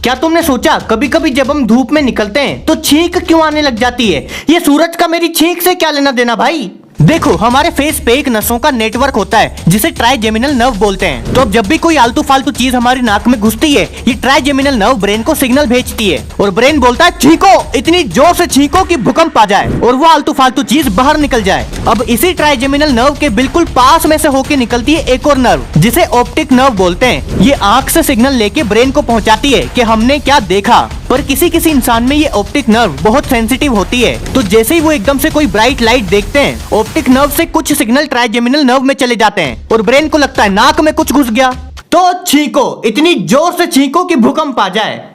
क्या तुमने सोचा कभी कभी जब हम धूप में निकलते हैं तो छींक क्यों आने लग जाती है? ये सूरज का मेरी छींक से क्या लेना देना भाई? देखो, हमारे फेस पे एक नसों का नेटवर्क होता है जिसे ट्राइजेमिनल नर्व बोलते हैं। तो अब जब भी कोई आलतू फालतू चीज हमारी नाक में घुसती है, ये ट्राइजेमिनल नर्व ब्रेन को सिग्नल भेजती है और ब्रेन बोलता है छींको, इतनी जोर से छींको कि भूकंप आ जाए और वो आलतू फालतू चीज बाहर निकल जाए। अब इसी ट्राइजेमिनल नर्व के बिल्कुल पास में से होके निकलती है एक और नर्व जिसे ऑप्टिक नर्व बोलते हैं। ये आंख से सिग्नल लेके ब्रेन को पहुंचाती है कि हमने क्या देखा। पर किसी किसी इंसान में ये ऑप्टिक नर्व बहुत सेंसिटिव होती है, तो जैसे ही वो एकदम से कोई ब्राइट लाइट देखते हैं, ऑप्टिक नर्व से कुछ सिग्नल ट्राइजेमिनल नर्व में चले जाते हैं और ब्रेन को लगता है नाक में कुछ घुस गया, तो छींको, इतनी जोर से छींको कि भूकंप आ जाए।